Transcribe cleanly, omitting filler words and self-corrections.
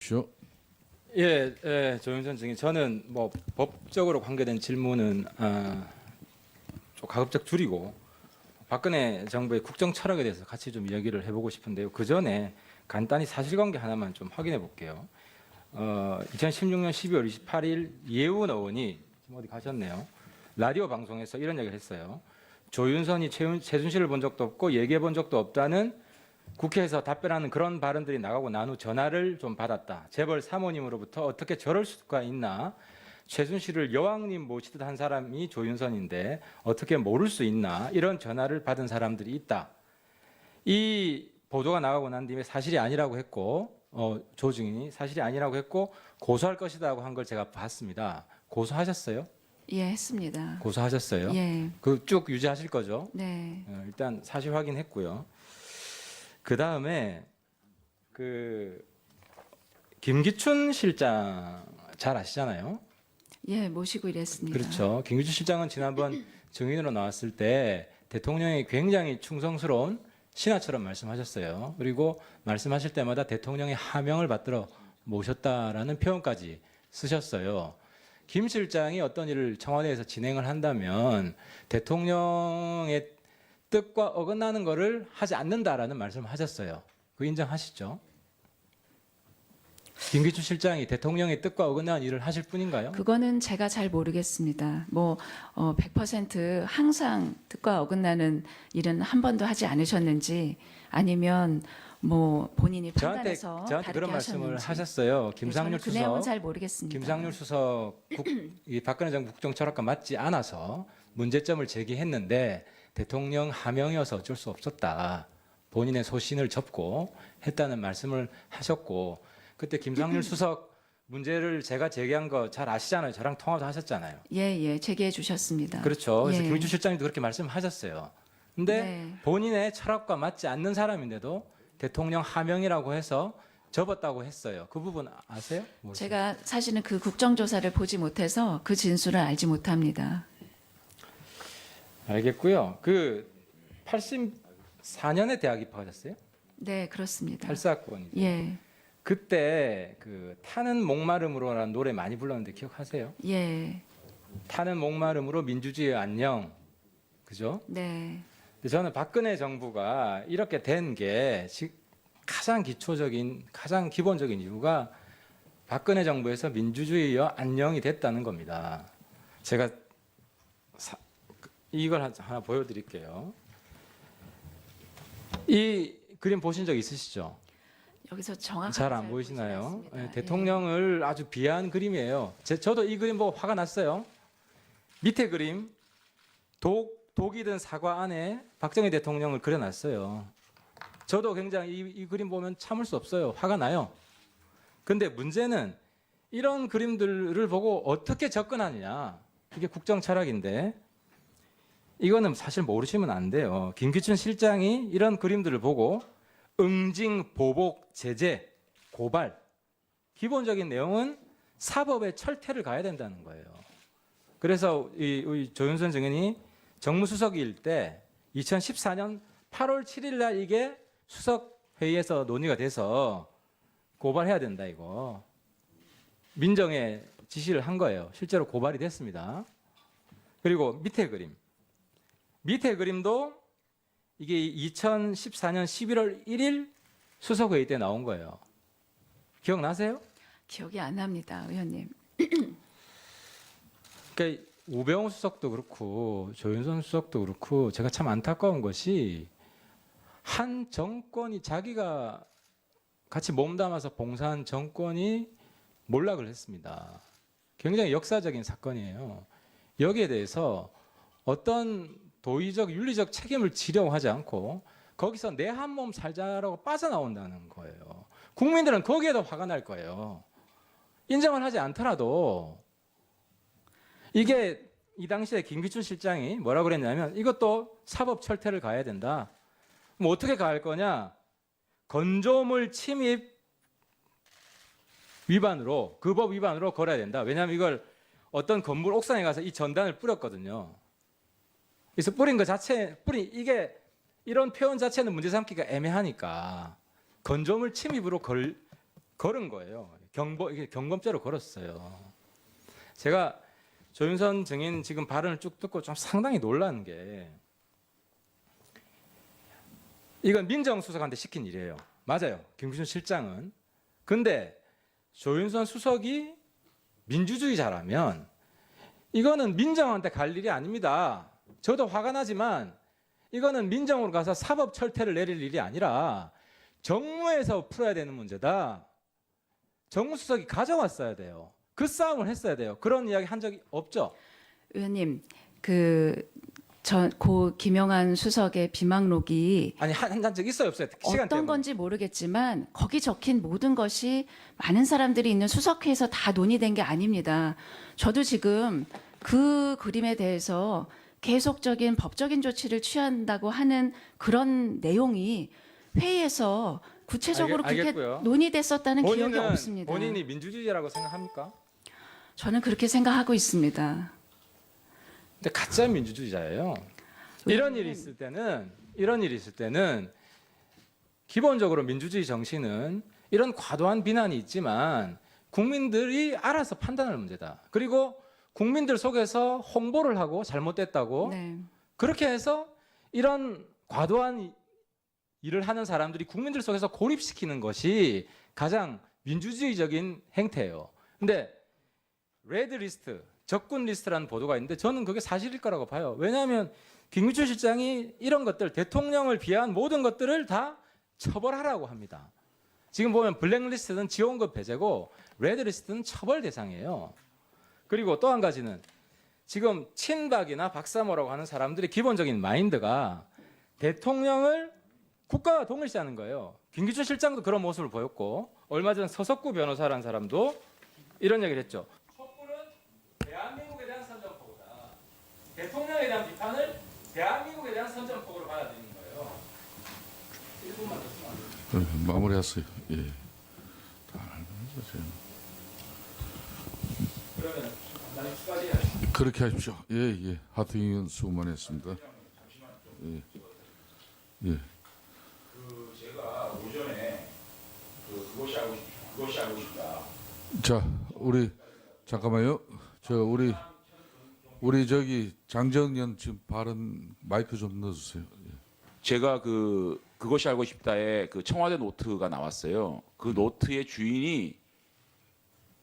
주십시오. 조윤선 증인, 저는 뭐 법적으로 관계된 질문은 좀 가급적 줄이고 박근혜 정부의 국정 철학에 대해서 같이 좀 이야기를 해보고 싶은데요. 그 전에 간단히 사실관계 하나만 좀 확인해 볼게요. 2016년 12월 28일 이해운 의원이 지금 어디 가셨네요. 라디오 방송에서 이런 얘기를 했어요. 조윤선이 최순실을 본 적도 없고 얘기해 본 적도 없다는 국회에서 답변하는 그런 발언들이 나가고 난 후 전화를 좀 받았다. 재벌 사모님으로부터 어떻게 저럴 수가 있나. 최순실을 여왕님 모시듯 한 사람이 조윤선인데 어떻게 모를 수 있나. 이런 전화를 받은 사람들이 있다. 이 보도가 나가고 난 뒤에 사실이 아니라고 했고 조 증인이 사실이 아니라고 했고 고소할 것이라고 한 걸 제가 봤습니다. 고소하셨어요? 예, 했습니다. 고소하셨어요? 예. 그 쭉 유지하실 거죠? 네. 일단 사실 확인했고요. 그 다음에 김기춘 실장 잘 아시잖아요. 예, 모시고 일했습니다. 그렇죠. 김기춘 실장은 지난번 증인으로 나왔을 때 대통령이 굉장히 충성스러운 신하처럼 말씀하셨어요. 그리고 말씀하실 때마다 대통령의 하명을 받들어 모셨다라는 표현까지 쓰셨어요. 김 실장이 어떤 일을 청와대에서 진행을 한다면 대통령의 뜻과 어긋나는 것을 하지 않는다라는 말씀을 하셨어요. 그 인정하시죠? 김기춘 실장이 대통령의 뜻과 어긋나는 일을 하실 뿐인가요? 그거는 제가 잘 모르겠습니다. 100% 항상 뜻과 어긋나는 일은 한 번도 하지 않으셨는지 아니면 본인이 판단해서 저한테 그런 다르게 말씀을 하셨는지. 하셨어요. 네, 김상률 저는 그 내용은 수석. 잘 모르겠습니다. 김상률 수석 이 박근혜 정부 국정 철학과 맞지 않아서 문제점을 제기했는데 대통령 하명이어서 어쩔 수 없었다. 본인의 소신을 접고 했다는 말씀을 하셨고 그때 김상률 수석 문제를 제가 제기한 거 잘 아시잖아요. 저랑 통화도 하셨잖아요. 예, 제기해 주셨습니다. 그렇죠. 그래서 예. 김기춘 실장님도 그렇게 말씀하셨어요. 근데 네. 본인의 철학과 맞지 않는 사람인데도 대통령 하명이라고 해서 접었다고 했어요. 그 부분 아세요? 모르세요? 제가 사실은 그 국정조사를 보지 못해서 그 진술을 알지 못합니다. 알겠고요. 84년에 대학 입학하셨어요? 네, 그렇습니다. 84학번이죠. 예, 그때 타는 목마름으로라는 노래 많이 불렀는데 기억하세요? 예, 타는 목마름으로 민주주의 안녕. 그죠? 네. 근데 저는 박근혜 정부가 이렇게 된 게 가장 기초적인, 가장 기본적인 이유가 박근혜 정부에서 민주주의와 안녕이 됐다는 겁니다. 제가 이걸 하나 보여드릴게요. 이 그림 보신 적 있으시죠? 여기서 정확하게 잘 안 잘 보이시나요? 보이지 않습니다. 네, 대통령을 아주 비하한 그림이에요. 저도 이 그림 보고 화가 났어요. 밑에 그림 독이 든 사과 안에 박정희 대통령을 그려놨어요. 저도 굉장히 이 그림 보면 참을 수 없어요. 화가 나요. 근데 문제는 이런 그림들을 보고 어떻게 접근하느냐. 이게 국정 철학인데 이거는 사실 모르시면 안 돼요. 김기춘 실장이 이런 그림들을 보고 응징, 보복, 제재, 고발 기본적인 내용은 사법의 철퇴를 가야 된다는 거예요. 그래서 우리 조윤선 증인이 정무수석일 때 2014년 8월 7일 날 이게 수석회의에서 논의가 돼서 고발해야 된다 이거. 민정에 지시를 한 거예요. 실제로 고발이 됐습니다. 그리고 밑에 그림. 밑에 그림도 이게 2014년 11월 1일 수석회의 때 나온 거예요. 기억나세요? 기억이 안 납니다, 의원님. 그러니까 우병우 수석도 그렇고 조윤선 수석도 그렇고 제가 참 안타까운 것이 한 정권이 자기가 같이 몸담아서 봉사한 정권이 몰락을 했습니다. 굉장히 역사적인 사건이에요. 여기에 대해서 어떤 도의적, 윤리적 책임을 지려고 하지 않고 거기서 내 한 몸 살자라고 빠져나온다는 거예요. 국민들은 거기에도 화가 날 거예요. 인정을 하지 않더라도 이게 이 당시에 김기춘 실장이 뭐라고 그랬냐면 이것도 사법 철퇴를 가야 된다. 뭐 어떻게 가할 거냐? 건조물 침입 위반으로 그 법 위반으로 걸어야 된다. 왜냐하면 이걸 어떤 건물 옥상에 가서 이 전단을 뿌렸거든요. 그래서 뿌린 것 자체, 이게 이런 표현 자체는 문제 삼기가 애매하니까 건조물 침입으로 걸은 거예요. 이게 경범죄로 걸었어요. 제가 조윤선 증인 지금 발언을 쭉 듣고 좀 상당히 놀란 게 이건 민정수석한테 시킨 일이에요. 맞아요. 김기춘 실장은. 근데 조윤선 수석이 민주주의자라면 이거는 민정한테 갈 일이 아닙니다. 저도 화가 나지만 이거는 민정으로 가서 사법 철퇴를 내릴 일이 아니라 정무에서 풀어야 되는 문제다. 정무수석이 가져왔어야 돼요. 그 싸움을 했어야 돼요. 그런 이야기 한 적이 없죠. 의원님, 고 김영한 수석의 비망록이 아니 한 적 있어요, 없어요? 시간 어떤 때문에. 건지 모르겠지만 거기 적힌 모든 것이 많은 사람들이 있는 수석회에서 다 논의된 게 아닙니다. 저도 지금 그 그림에 대해서 계속적인 법적인 조치를 취한다고 하는 그런 내용이 회의에서 구체적으로 그렇게 알겠고요. 논의됐었다는 기억이 없습니다. 본인이 민주주의라고 생각합니까? 저는 그렇게 생각하고 있습니다. 근데 가짜 민주주의자예요. 이런 일이 있을 때는 기본적으로 민주주의 정신은 이런 과도한 비난이 있지만 국민들이 알아서 판단할 문제다. 그리고 국민들 속에서 홍보를 하고 잘못됐다고 네. 그렇게 해서 이런 과도한 일을 하는 사람들이 국민들 속에서 고립시키는 것이 가장 민주주의적인 행태예요. 근데 레드 리스트, 적군 리스트라는 보도가 있는데 저는 그게 사실일 거라고 봐요. 왜냐하면 김기춘 실장이 이런 것들, 대통령을 비하한 모든 것들을 다 처벌하라고 합니다. 지금 보면 블랙리스트는 지원급 배제고 레드리스트는 처벌 대상이에요. 그리고 또 한 가지는 지금 친박이나 박사모라고 하는 사람들의 기본적인 마인드가 대통령을 국가와 동일시하는 거예요. 김기춘 실장도 그런 모습을 보였고 얼마 전 서석구 변호사라는 사람도 이런 얘기를 했죠. 촛불은 대한민국에 대한 선전포고다. 대통령에 대한 비판을 대한민국에 대한 선전포고로 받아들이는 거예요. 1분만 더 쓰면 안 돼요. 마무리하세요. 예. 다 알면서 지금. 그러면 나중에 추가해야지. 그렇게 하십시오. 예, 예. 하태경 의원 수고 많으셨습니다. 예. 예. 제가 오전에 그것이 알고 싶다. 자, 우리 잠깐만요. 우리 저기 장정연 지금 발언 마이크 좀 넣어주세요. 예. 제가 그것이 알고 싶다에 그 청와대 노트가 나왔어요. 그 노트의 주인이